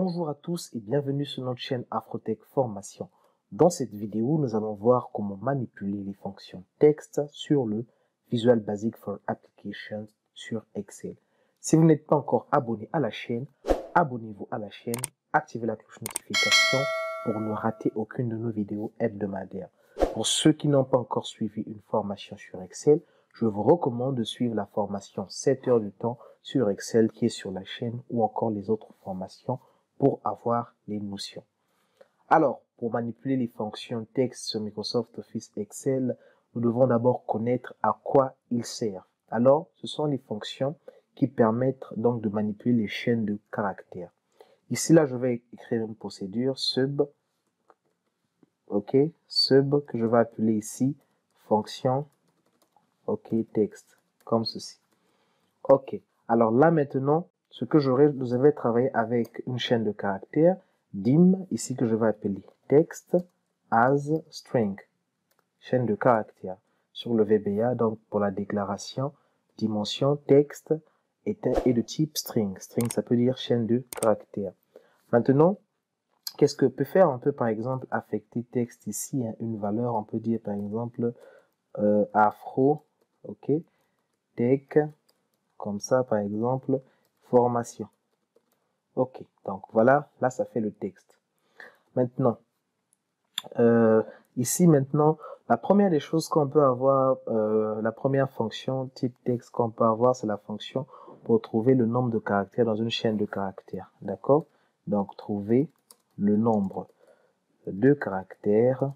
Bonjour à tous et bienvenue sur notre chaîne Afrotech Formation. Dans cette vidéo, nous allons voir comment manipuler les fonctions texte sur le Visual Basic for Applications sur Excel. Si vous n'êtes pas encore abonné à la chaîne, abonnez-vous à la chaîne, activez la cloche notification pour ne rater aucune de nos vidéos hebdomadaires. Pour ceux qui n'ont pas encore suivi une formation sur Excel, je vous recommande de suivre la formation 7 heures du temps sur Excel qui est sur la chaîne ou encore les autres formations pour avoir les notions. Alors, pour manipuler les fonctions texte sur Microsoft Office Excel, nous devons d'abord connaître à quoi ils servent. Alors, ce sont les fonctions qui permettent donc de manipuler les chaînes de caractères. Ici, là, je vais écrire une procédure sub, ok, sub que je vais appeler ici fonction, ok, texte, comme ceci. Ok, alors là maintenant, ce que vous avez travaillé avec une chaîne de caractères, dim, ici que je vais appeler text as string, chaîne de caractères. Sur le VBA, donc pour la déclaration, dimension texte est de type string. String, ça peut dire chaîne de caractères. Maintenant, qu'est-ce que peut faire? On peut par exemple affecter texte ici, hein, une valeur, on peut dire par exemple afro, ok, tech, comme ça par exemple, formation. Ok, donc voilà, là ça fait le texte. Maintenant, ici maintenant, la première des choses qu'on peut avoir, la première fonction type texte qu'on peut avoir, c'est la fonction pour trouver le nombre de caractères dans une chaîne de caractères. D'accord? Donc trouver le nombre de caractères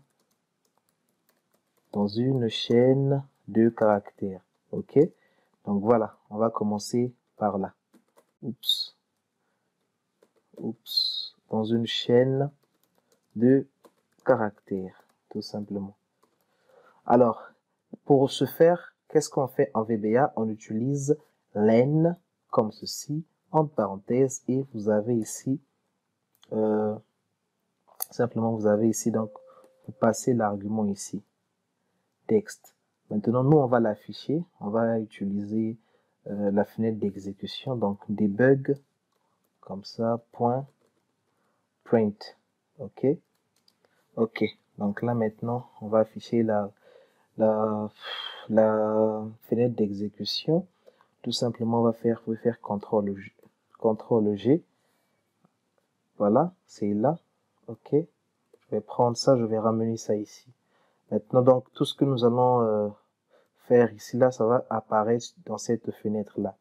dans une chaîne de caractères. Ok? Donc voilà, on va commencer par là. Oups. Oups. Dans une chaîne de caractères, tout simplement. Alors, pour ce faire, qu'est-ce qu'on fait en VBA? On utilise len comme ceci, entre parenthèses, et vous avez ici, simplement vous avez ici, donc, vous passez l'argument ici, texte. Maintenant, nous, on va l'afficher, on va utiliser la fenêtre d'exécution, donc debug, comme ça, point, print, ok? Ok, donc là maintenant, on va afficher la fenêtre d'exécution. Tout simplement, vous pouvez faire CTRL G. Voilà, c'est là. Ok, je vais prendre ça, je vais ramener ça ici. Maintenant, donc, tout ce que nous allons faire ici, là, ça va apparaître dans cette fenêtre-là.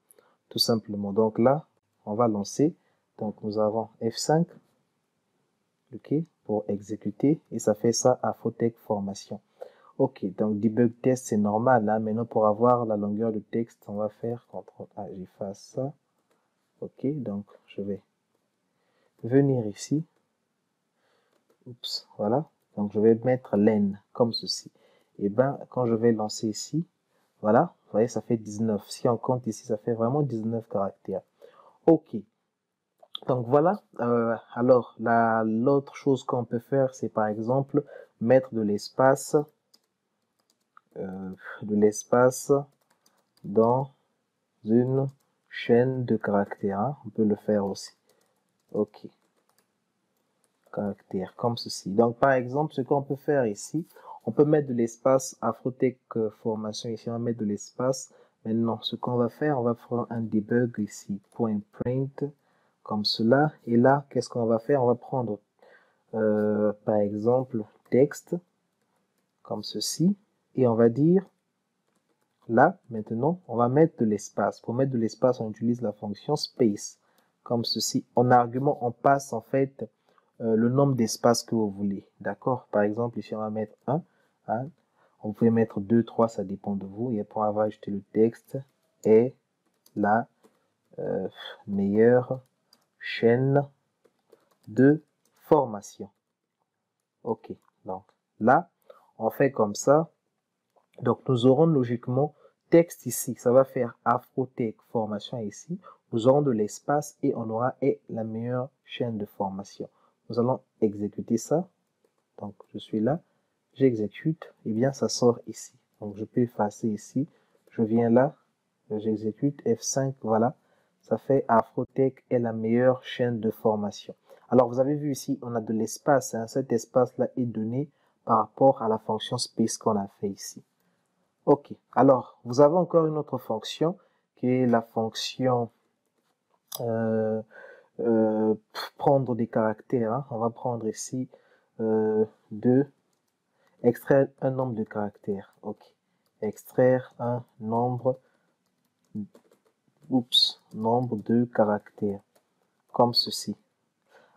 Tout simplement. Donc là, on va lancer. Donc, nous avons F5. Ok, pour exécuter. Et ça fait ça à Afrotech Formation. Ok, donc debug test, c'est normal. Hein? Maintenant, pour avoir la longueur de texte, on va faire CTRL A, j'efface ça. Ok, donc je vais venir ici. Oups, voilà. Donc je vais mettre len comme ceci. Et ben, quand je vais lancer ici, voilà, vous voyez, ça fait 19. Si on compte ici, ça fait vraiment 19 caractères. Ok. Donc voilà. Alors, l'autre chose qu'on peut faire, c'est par exemple mettre de l'espace dans une chaîne de caractères. Hein. On peut le faire aussi. Ok. Caractères comme ceci. Donc par exemple, ce qu'on peut faire ici, on peut mettre de l'espace Afrotech Formation ici, on va mettre de l'espace. Maintenant, ce qu'on va faire, on va faire un debug ici, point print, comme cela. Et là, qu'est-ce qu'on va faire? On va prendre par exemple texte, comme ceci, et on va dire là, maintenant, on va mettre de l'espace. Pour mettre de l'espace, on utilise la fonction space, comme ceci. En argument, on passe en fait le nombre d'espaces que vous voulez. D'accord? Par exemple, ici, on va mettre 1. Hein? On peut mettre 2, 3, ça dépend de vous. Et après, on va ajouter le texte et la meilleure chaîne de formation. Ok. Donc, là, on fait comme ça. Donc, nous aurons logiquement texte ici. Ça va faire Afrotech Formation ici. Nous aurons de l'espace et on aura la meilleure chaîne de formation. Nous allons exécuter ça. Donc, je suis là. J'exécute. Et bien, ça sort ici. Donc, je peux effacer ici. Je viens là. J'exécute F5. Voilà. Ça fait Afrotech est la meilleure chaîne de formation. Alors, vous avez vu ici, on a de l'espace. Hein. Cet espace-là est donné par rapport à la fonction space qu'on a fait ici. OK. Alors, vous avez encore une autre fonction qui est la fonction prendre des caractères. Hein. On va prendre ici extraire un nombre de caractères. OK. Extraire un nombre de caractères. Comme ceci.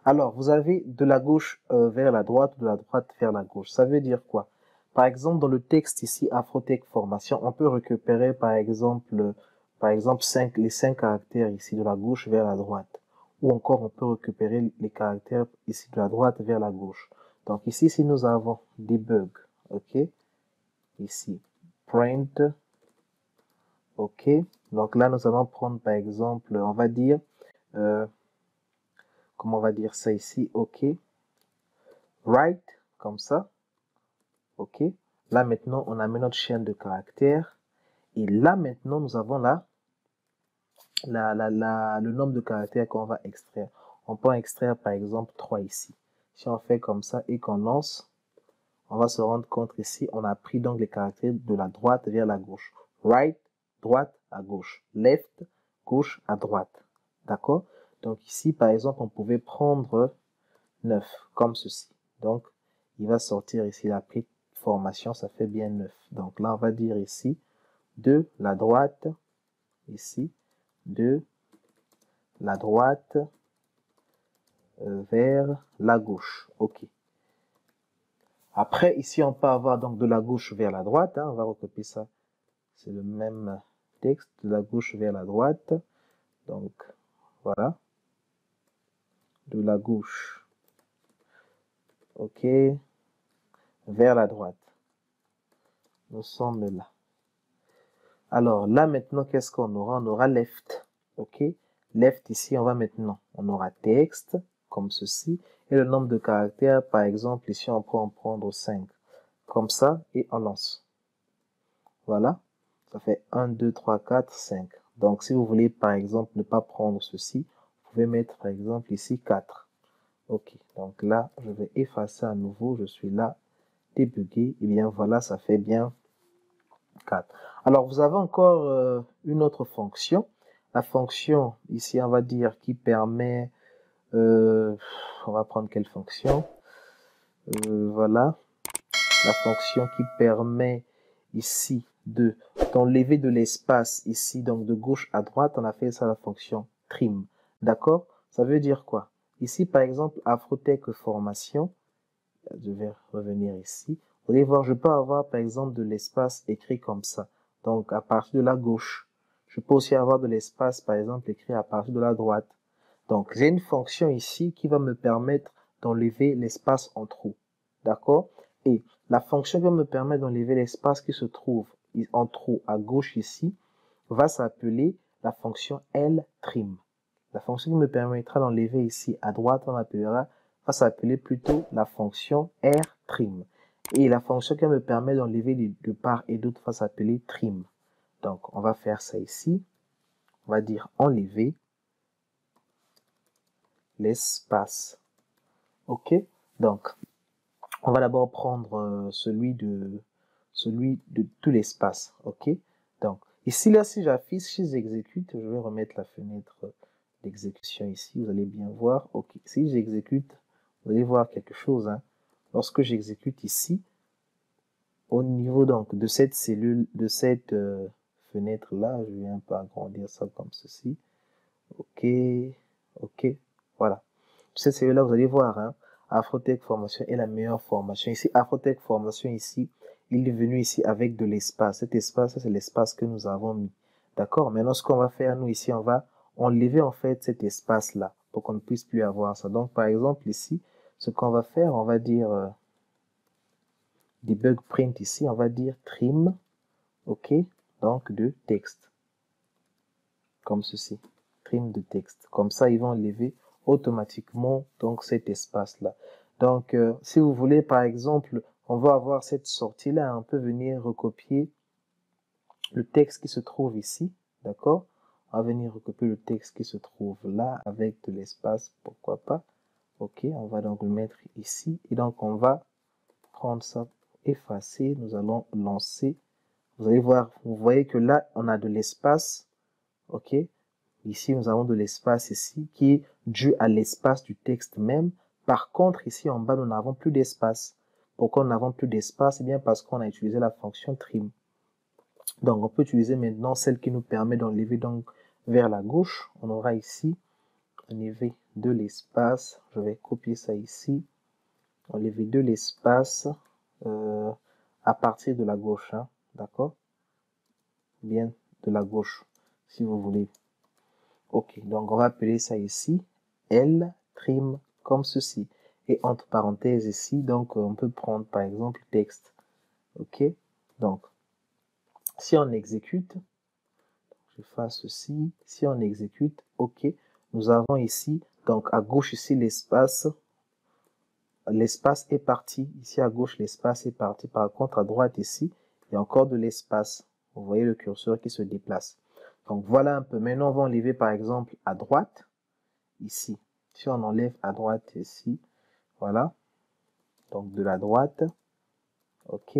Alors, vous avez de la gauche vers la droite, de la droite vers la gauche. Ça veut dire quoi? Par exemple, dans le texte ici, Afrotech Formation, on peut récupérer par exemple les 5 caractères ici de la gauche vers la droite. Ou encore, on peut récupérer les caractères ici de la droite vers la gauche. Donc ici, si nous avons debug, ok, ici, print, ok. Donc là, nous allons prendre par exemple, on va dire, comment on va dire ça ici, ok, write, comme ça, ok. Là maintenant, on a mis notre chaîne de caractères. Et là maintenant, nous avons le nombre de caractères qu'on va extraire. On peut extraire par exemple 3 ici. Si on fait comme ça et qu'on lance, on va se rendre compte ici, on a pris donc les caractères de la droite vers la gauche. Right, droite à gauche. Left, gauche à droite. D'accord? Donc ici, par exemple, on pouvait prendre 9, comme ceci. Donc, il va sortir ici la prise formation, ça fait bien 9. Donc là, on va dire ici, de la droite, ici, de la droite vers la gauche. OK. Après, ici, on peut avoir donc de la gauche vers la droite. Hein, on va recopier ça. C'est le même texte, de la gauche vers la droite. Donc, voilà. De la gauche. OK. Vers la droite. Nous sommes là. Alors, là, maintenant, qu'est-ce qu'on aura? On aura left. OK. Left, ici, on aura texte, comme ceci. Et le nombre de caractères, par exemple, ici, on peut en prendre 5. Comme ça, et on lance. Voilà. Ça fait 1, 2, 3, 4, 5. Donc, si vous voulez, par exemple, ne pas prendre ceci, vous pouvez mettre, par exemple, ici 4. OK. Donc là, je vais effacer à nouveau. Je suis là, débugger. Et bien, voilà, ça fait bien 4. Alors, vous avez encore une autre fonction. La fonction, ici, on va dire, qui permet... on va prendre quelle fonction? Voilà. La fonction qui permet ici d'enlever de l'espace ici, donc de gauche à droite, on a fait ça la fonction trim. D'accord? Ça veut dire quoi? Ici, par exemple, Afrotech Formation, je vais revenir ici. Vous allez voir, je peux avoir, par exemple, de l'espace écrit comme ça. Donc, à partir de la gauche. Je peux aussi avoir de l'espace, par exemple, écrit à partir de la droite. Donc, j'ai une fonction ici qui va me permettre d'enlever l'espace en trou. D'accord? Et la fonction qui va me permettre d'enlever l'espace qui se trouve en trou à gauche ici va s'appeler la fonction ltrim. La fonction qui me permettra d'enlever ici à droite, va s'appeler plutôt la fonction rtrim. Et la fonction qui me permet d'enlever de part et d'autre va s'appeler trim. Donc, on va faire ça ici. On va dire enlever l'espace. OK? Donc, on va d'abord prendre celui de tout l'espace. OK? Donc, ici, là, si j'affiche, si j'exécute, je vais remettre la fenêtre d'exécution ici. Vous allez bien voir. OK. Si j'exécute, vous allez voir quelque chose. Hein. Lorsque j'exécute ici, au niveau donc de cette cellule, de cette fenêtre-là, je viens un peu agrandir ça comme ceci. OK. OK. Voilà. Cette cellule-là, vous allez voir, hein, Afrotech Formation est la meilleure formation. Ici, Afrotech Formation, ici, il est venu ici avec de l'espace. Cet espace, c'est l'espace que nous avons mis. D'accord? Maintenant, ce qu'on va faire, nous, ici, on va enlever, en fait, cet espace-là pour qu'on ne puisse plus avoir ça. Donc, par exemple, ici, ce qu'on va faire, on va dire debug print ici, on va dire trim, OK? Donc, de texte. Comme ceci. Trim de texte. Comme ça, ils vont enlever automatiquement donc cet espace là. Donc si vous voulez par exemple, on va avoir cette sortie là, on peut venir recopier le texte qui se trouve ici, d'accord? On va venir recopier le texte qui se trouve là avec de l'espace, pourquoi pas. Ok, on va donc le mettre ici. Et donc, on va prendre ça, effacer. Nous allons lancer. Vous allez voir, vous voyez que là, on a de l'espace. Ok, ici, nous avons de l'espace ici qui est dû à l'espace du texte même. Par contre, ici en bas, nous n'avons plus d'espace. Pourquoi nous n'avons plus d'espace? Eh bien, parce qu'on a utilisé la fonction trim. Donc, on peut utiliser maintenant celle qui nous permet d'enlever donc vers la gauche. On aura ici enlever de l'espace. Je vais copier ça ici. Enlever de l'espace à partir de la gauche. Hein, d'accord? Bien de la gauche, si vous voulez. Ok, donc on va appeler ça ici L trim comme ceci. Et entre parenthèses ici, donc on peut prendre par exemple texte. Ok, donc si on exécute, je fais ceci, si on exécute, ok, nous avons ici, donc à gauche ici l'espace est parti. Ici à gauche l'espace est parti. Par contre à droite ici, il y a encore de l'espace. Vous voyez le curseur qui se déplace. Donc voilà un peu. Maintenant on va enlever par exemple à droite. Ici, si on enlève à droite ici, voilà, donc de la droite, ok,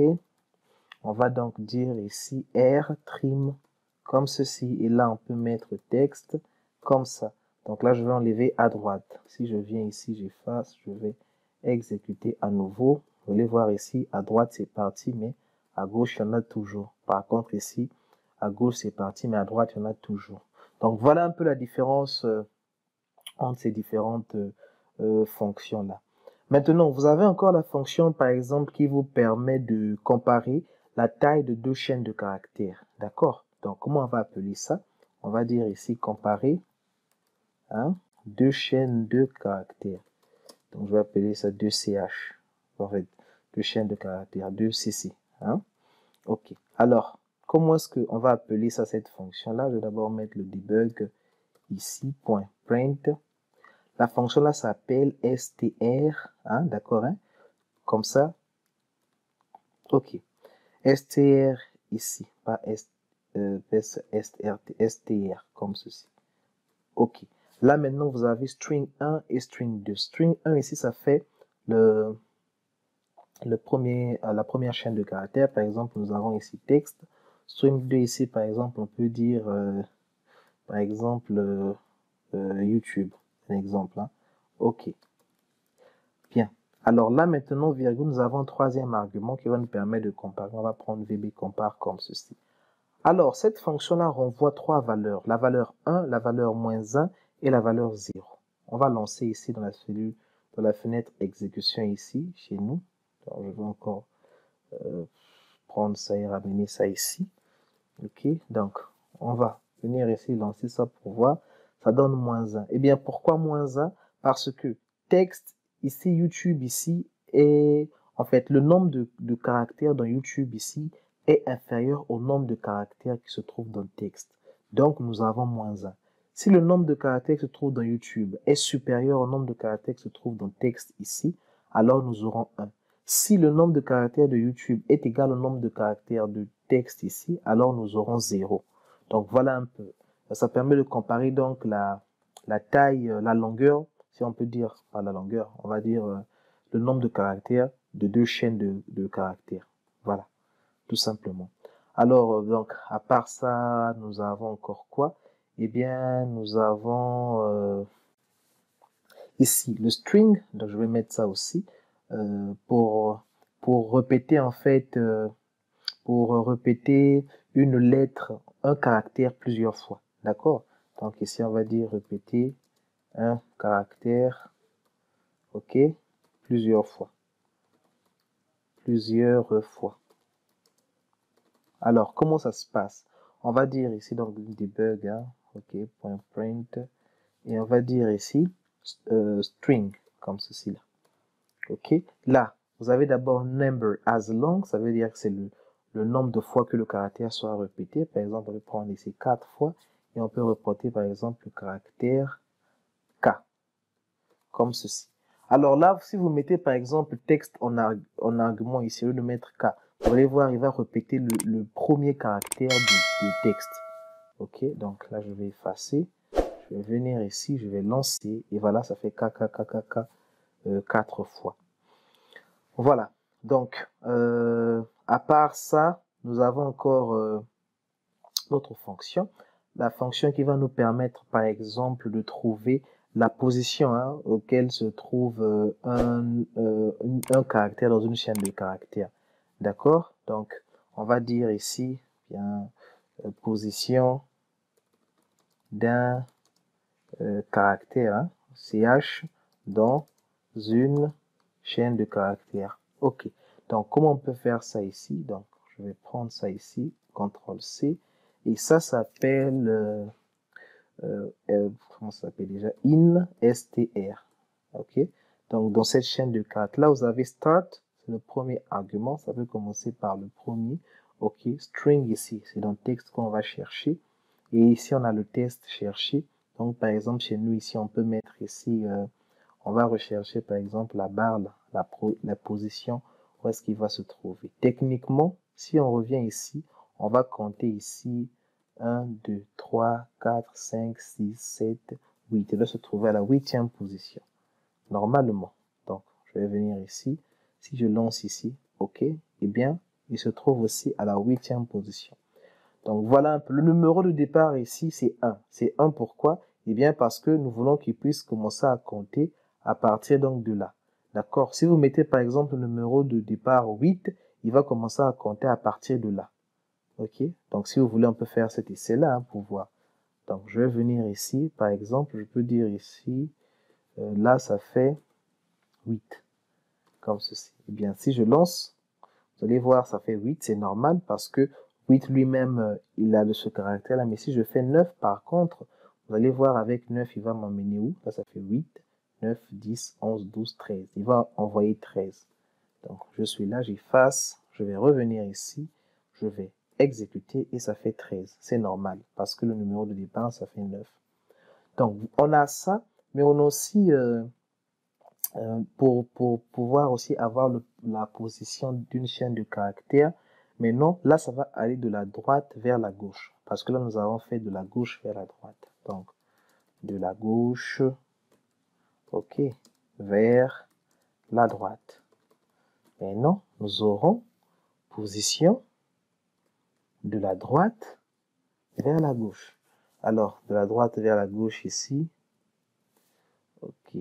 on va donc dire ici R trim comme ceci, et là on peut mettre texte comme ça. Donc là je vais enlever à droite. Si je viens ici, j'efface, je vais exécuter à nouveau. Vous allez voir ici, à droite c'est parti, mais à gauche il y en a toujours. Par contre ici, à gauche c'est parti, mais à droite il y en a toujours. Donc voilà un peu la différence entre ces différentes fonctions-là. Maintenant, vous avez encore la fonction, par exemple, qui vous permet de comparer la taille de deux chaînes de caractères. D'accord? Donc, comment on va appeler ça? On va dire ici comparer hein, deux chaînes de caractères. Donc, je vais appeler ça 2CH. En fait, deux chaînes de caractères, 2CC. Hein? Ok. Alors, comment est-ce qu'on va appeler ça, cette fonction-là? Je vais d'abord mettre le debug ici, point print. La fonction là s'appelle str, hein, d'accord, hein, comme ça. Ok. Str ici, pas str, comme ceci. Ok. Là maintenant vous avez string 1 et string 2. String 1 ici ça fait la première chaîne de caractères. Par exemple nous avons ici texte. String 2 ici par exemple on peut dire par exemple YouTube, un exemple. Hein. Ok. Bien. Alors là, maintenant, virgule, nous avons un troisième argument qui va nous permettre de comparer. On va prendre VBCompare comme ceci. Alors, cette fonction-là renvoie trois valeurs. La valeur 1, la valeur -1 et la valeur 0. On va lancer ici dans la cellule, dans la fenêtre exécution ici, chez nous. Alors, je vais encore prendre ça et ramener ça ici. Ok, donc, on va venir ici lancer ça pour voir. Ça donne -1. Eh bien, pourquoi -1? Parce que texte ici, YouTube ici, est en fait le nombre de caractères dans YouTube ici est inférieur au nombre de caractères qui se trouvent dans le texte. Donc, nous avons -1. Si le nombre de caractères qui se trouve dans YouTube est supérieur au nombre de caractères qui se trouve dans le texte ici, alors nous aurons 1. Si le nombre de caractères de YouTube est égal au nombre de caractères de texte ici, alors nous aurons 0. Donc voilà un peu. Ça permet de comparer donc la taille, la longueur, si on peut dire, pas la longueur, on va dire le nombre de caractères de deux chaînes de caractères. Voilà, tout simplement. Alors, donc, à part ça, nous avons encore quoi? Eh bien, nous avons ici le string, donc je vais mettre ça aussi, pour répéter en fait, pour répéter une lettre, un caractère plusieurs fois. D'accord? Donc ici, on va dire répéter un caractère, ok, plusieurs fois. Plusieurs fois. Alors, comment ça se passe? On va dire ici, donc, debug, hein, ok, point print, et on va dire ici, string, comme ceci là. Ok, là, vous avez d'abord number as long, ça veut dire que c'est le nombre de fois que le caractère soit répété. Par exemple, on peut prendre ici 4 fois, et on peut reporter par exemple le caractère K, comme ceci. Alors là, si vous mettez par exemple texte en argument ici, au lieu de mettre K, vous allez voir, il va répéter le premier caractère du texte. Ok, donc là, je vais effacer. Je vais venir ici, je vais lancer, et voilà, ça fait K, K, K, K, K. 4 fois. Voilà. Donc, à part ça, nous avons encore notre fonction. La fonction qui va nous permettre, par exemple, de trouver la position auquel se trouve un caractère dans une chaîne de caractères. D'accord? Donc, on va dire ici, bien, position d'un caractère, CH, dans une chaîne de caractères. OK. Donc, comment on peut faire ça ici? Donc, je vais prendre ça ici, CTRL-C, et ça s'appelle, comment ça s'appelle déjà? INSTR. OK. Donc, dans cette chaîne de caractères, là, vous avez start, c'est le premier argument, ça peut commencer par le premier. OK. String ici, c'est dans le texte qu'on va chercher. Et ici, on a le test cherché. Donc, par exemple, chez nous, ici, on peut mettre ici, on va rechercher, par exemple, la barre, la position, où est-ce qu'il va se trouver. Techniquement, si on revient ici, on va compter ici 1, 2, 3, 4, 5, 6, 7, 8. Il va se trouver à la 8e position, normalement. Donc, je vais venir ici. Si je lance ici, OK, eh bien, il se trouve aussi à la 8e position. Donc voilà un peu. Le numéro de départ ici, c'est 1. C'est 1 pourquoi? Eh bien parce que nous voulons qu'il puisse commencer à compter à partir donc de là. D'accord? Si vous mettez par exemple le numéro de départ 8, il va commencer à compter à partir de là. OK? Donc si vous voulez, on peut faire cet essai-là pour voir. Donc je vais venir ici, par exemple, je peux dire ici, là ça fait 8. Comme ceci. Eh bien si je lance, vous allez voir, ça fait 8, c'est normal parce que 8 lui-même, il a de ce caractère-là. Mais si je fais 9, par contre, vous allez voir avec 9, il va m'emmener où? Là, ça fait 8, 9, 10, 11, 12, 13. Il va envoyer 13. Donc, je suis là, j'efface, je vais revenir ici, je vais exécuter et ça fait 13. C'est normal parce que le numéro de départ, ça fait 9. Donc, on a ça, mais on a aussi... pour pouvoir aussi avoir la position d'une chaîne de caractères. Mais non, là, ça va aller de la droite vers la gauche. Parce que là, nous avons fait de la gauche vers la droite. Donc, de la gauche, OK, vers la droite. Maintenant, nous aurons position de la droite vers la gauche. Alors, de la droite vers la gauche ici. OK,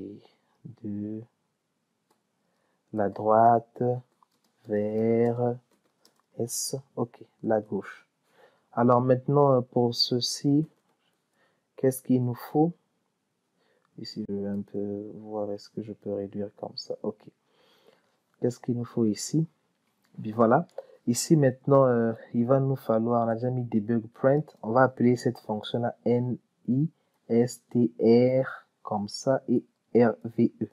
de la droite vers S, ok, la gauche. Alors maintenant, pour ceci, qu'est-ce qu'il nous faut? Ici, je vais un peu voir est-ce que je peux réduire comme ça. Ok. Qu'est-ce qu'il nous faut ici? Puis voilà. Ici, maintenant, il va nous falloir, on a déjà mis debug print. On va appeler cette fonction-là NISTR comme ça et RVE.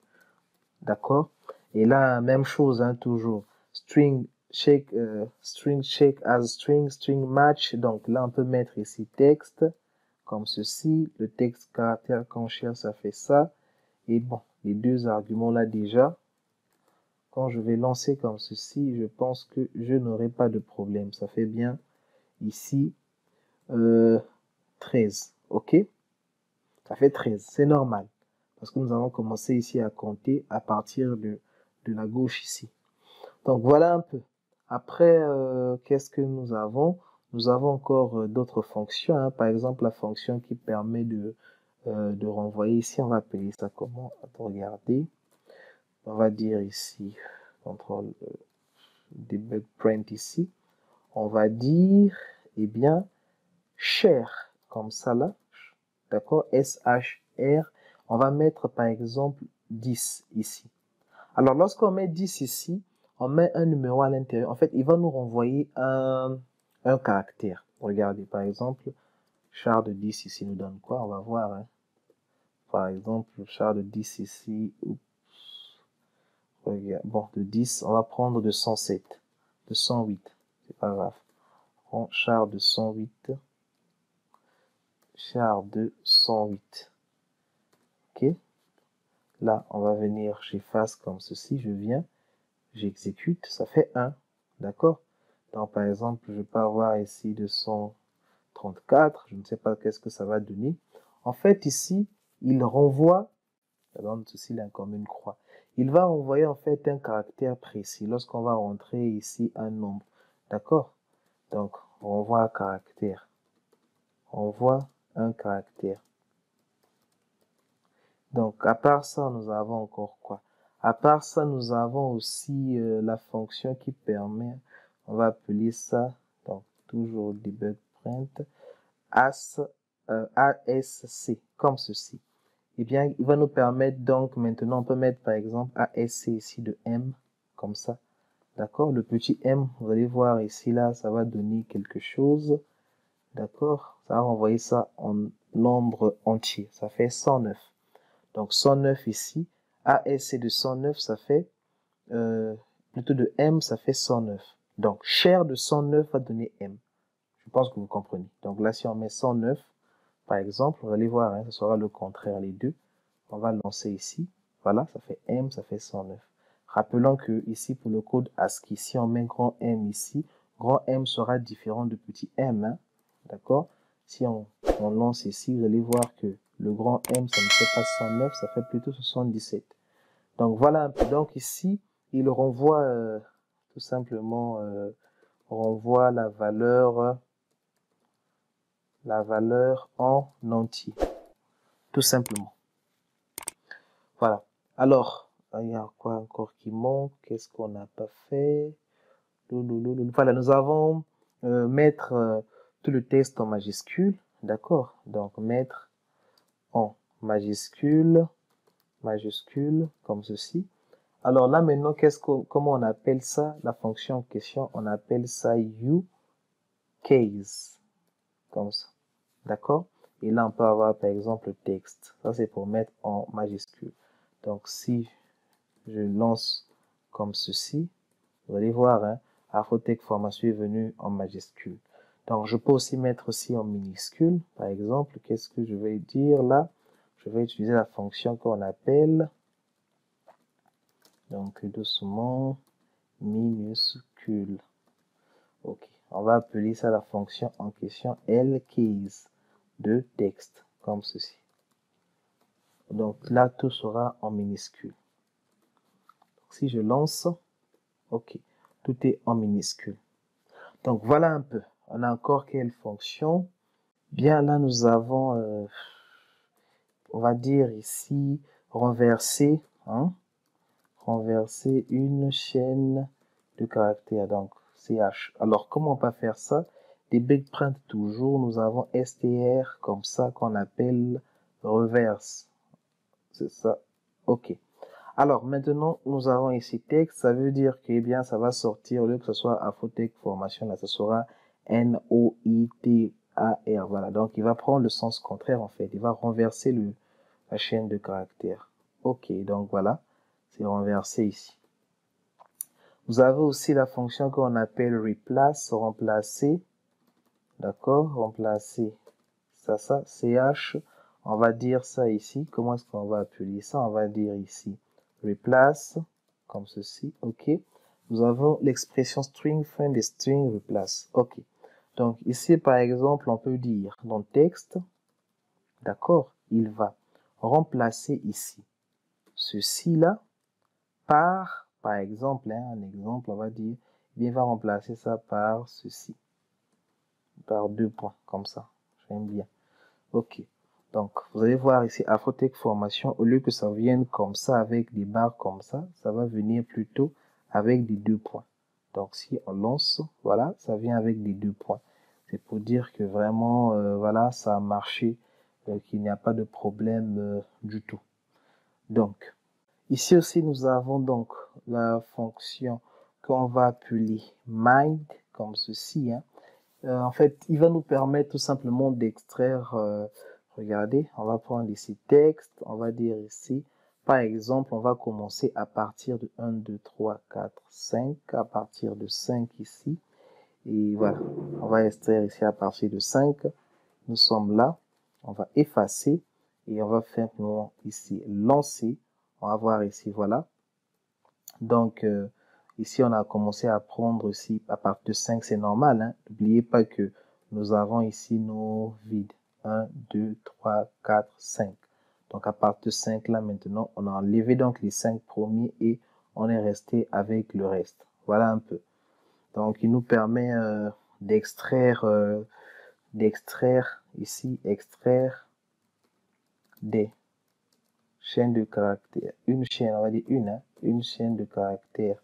D'accord? Et là, même chose, hein, toujours. String check as string match. Donc là, on peut mettre ici texte comme ceci. Le texte caractère qu'on cherche, ça fait ça. Et bon, les deux arguments là déjà. Quand je vais lancer comme ceci, je pense que je n'aurai pas de problème. Ça fait bien ici 13. OK? Ça fait 13. C'est normal. Parce que nous allons commencer ici à compter à partir de la gauche ici. Donc voilà un peu. Après, qu'est-ce que nous avons? Nous avons encore d'autres fonctions. Hein. Par exemple, la fonction qui permet de renvoyer ici, on va appeler ça comment? Regardez. On va dire ici, contrôle debug print ici. On va dire, eh bien, share, comme ça là. D'accord? SHR. On va mettre par exemple 10 ici. Alors, lorsqu'on met 10 ici, on met un numéro à l'intérieur. En fait, il va nous renvoyer un caractère. Regardez, par exemple, char de 10 ici nous donne quoi? On va voir. Hein. Par exemple, char de 10 ici. Oups. Regarde. Bon, de 10, on va prendre de 107. De 108. C'est pas grave. On prend char de 108. Char de 108. OK? Là, on va venir, j'efface comme ceci, je viens, j'exécute, ça fait 1. D'accord? Donc, par exemple, je peux avoir ici 234, je ne sais pas qu'est-ce que ça va donner. En fait, ici, il renvoie, par exemple, ceci là comme une croix, il va envoyer en fait un caractère précis lorsqu'on va rentrer ici un nombre. D'accord? Donc, on envoie un caractère. On envoie un caractère. Donc, à part ça, nous avons encore quoi? À part ça, nous avons aussi la fonction qui permet, on va appeler ça, donc toujours debug print, ASC, comme ceci. Eh bien, il va nous permettre donc, maintenant, on peut mettre par exemple ASC ici de M, comme ça. D'accord? Le petit M, vous allez voir ici, là, ça va donner quelque chose. D'accord? Ça va renvoyer ça en nombre entier. Ça fait 109. Donc 109 ici. ASC de 109, ça fait, plutôt de M, ça fait 109. Donc, cher de 109 va donner M. Je pense que vous comprenez. Donc là, si on met 109, par exemple, vous allez voir, hein, ce sera le contraire, les deux. On va lancer ici. Voilà, ça fait M, ça fait 109. Rappelons que ici, pour le code ASCII, si on met grand M ici, grand M sera différent de petit m. Hein, d'accord? Si on lance ici, vous allez voir que le grand M, ça ne fait pas 109, ça fait plutôt 77. Donc voilà un peu. Donc ici, il renvoie tout simplement renvoie la valeur en entier. Tout simplement. Voilà. Alors, il y a quoi encore qui manque? Qu'est-ce qu'on n'a pas fait? Voilà, nous avons mettre tout le texte en majuscule. D'accord? Donc, mettre en majuscule, comme ceci. Alors là, maintenant, comment on appelle ça? La fonction en question, on appelle ça uCase. Comme ça. D'accord? Et là, on peut avoir, par exemple, le texte. Ça, c'est pour mettre en majuscule. Donc, si je lance comme ceci, vous allez voir, hein, Afrotech Formation est venu en majuscule. Donc, je peux aussi mettre aussi en minuscule. Par exemple, qu'est-ce que je vais dire là? Je vais utiliser la fonction qu'on appelle, donc, doucement, minuscule. Ok. On va appeler ça la fonction en question lCase de texte, comme ceci. Donc là, tout sera en minuscule. Donc, si je lance, ok, tout est en minuscule. Donc voilà un peu. On a encore quelle fonction? Bien là, nous avons, on va dire ici, renverser, hein, renverser une chaîne de caractères, donc CH. Alors comment on peut faire ça? Debug print toujours, nous avons str comme ça qu'on appelle reverse. C'est ça. Ok. Alors maintenant, nous avons ici texte. Ça veut dire que, eh bien, ça va sortir, au lieu que ce soit Afrotech Formation, là, ce sera N-O-I-T-A-R. Voilà. Donc, il va prendre le sens contraire, en fait. Il va renverser la chaîne de caractères. Ok. Donc, voilà. C'est renversé ici. Vous avez aussi la fonction qu'on appelle replace, remplacer. D'accord? Remplacer. Ça, CH. On va dire ça ici. Comment est-ce qu'on va appeler ça? On va dire ici replace, comme ceci. OK. Nous avons l'expression string find et string replace. OK. Donc, ici, par exemple, on peut dire dans le texte, d'accord, il va remplacer ici ceci-là par exemple, hein, un exemple, on va dire, il va remplacer ça par ceci. Par 2 points, comme ça. J'aime bien. OK. Donc, vous allez voir ici, Afrotech Formation, au lieu que ça vienne comme ça, avec des barres comme ça va venir plutôt avec des 2 points. Donc, si on lance, voilà, ça vient avec des 2 points. C'est pour dire que vraiment, voilà, ça a marché, qu'il n'y a pas de problème du tout. Donc, ici aussi, nous avons donc la fonction qu'on va appeler mind, comme ceci, hein. En fait, il va nous permettre tout simplement d'extraire, regardez, on va prendre ici texte, on va dire ici, par exemple, on va commencer à partir de 1, 2, 3, 4, 5, à partir de 5 ici, et voilà, on va extraire ici à partir de 5, nous sommes là, on va effacer, et on va faire ici lancer, on va voir ici, voilà, donc, ici, on a commencé à prendre aussi à partir de 5, c'est normal. Hein? N'oubliez pas que nous avons ici nos vides. 1, 2, 3, 4, 5. Donc, à partir de 5 là, maintenant, on a enlevé donc les 5 premiers et on est resté avec le reste. Voilà un peu. Donc, il nous permet d'extraire ici, extraire des chaînes de caractères. Une chaîne, on va dire une chaîne de caractères.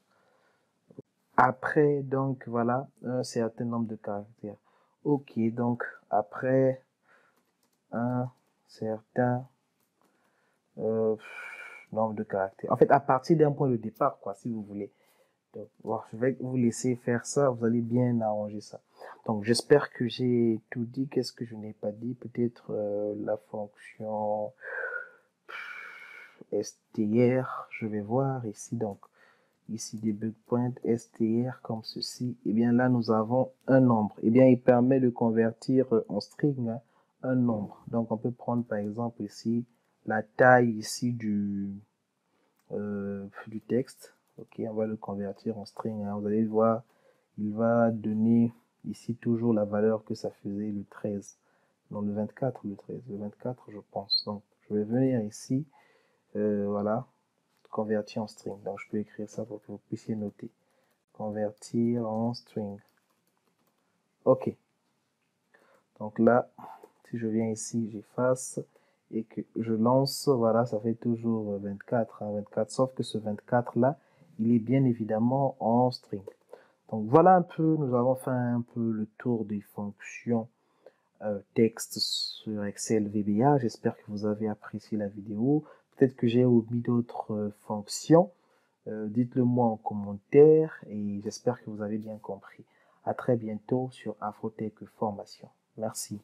Après, donc, voilà, un certain nombre de caractères. Ok, donc, après un certain nombre de caractères. En fait, à partir d'un point de départ, quoi, si vous voulez. Donc, bon, je vais vous laisser faire ça. Vous allez bien arranger ça. Donc, j'espère que j'ai tout dit. Qu'est-ce que je n'ai pas dit? Peut-être la fonction str. Je vais voir ici. Donc, ici debug point str comme ceci. Et bien là, nous avons un nombre. Et bien, il permet de convertir en string un nombre. Donc, on peut prendre par exemple ici la taille ici du texte. Ok, on va le convertir en string. Vous allez voir, il va donner ici toujours la valeur que ça faisait le 13. Non, le 24 ou le 13. Le 24, je pense. Donc, je vais venir ici. Voilà, convertir en string. Donc, je peux écrire ça pour que vous puissiez noter. Convertir en string. Ok. Donc là, si je viens ici, j'efface et que je lance, voilà, ça fait toujours 24, 24, sauf que ce 24 là, il est bien évidemment en string. Donc voilà un peu, nous avons fait un peu le tour des fonctions texte sur Excel VBA. J'espère que vous avez apprécié la vidéo. Peut-être que j'ai omis d'autres fonctions. Dites-le moi en commentaire et j'espère que vous avez bien compris. À très bientôt sur Afrotech Formation. Merci.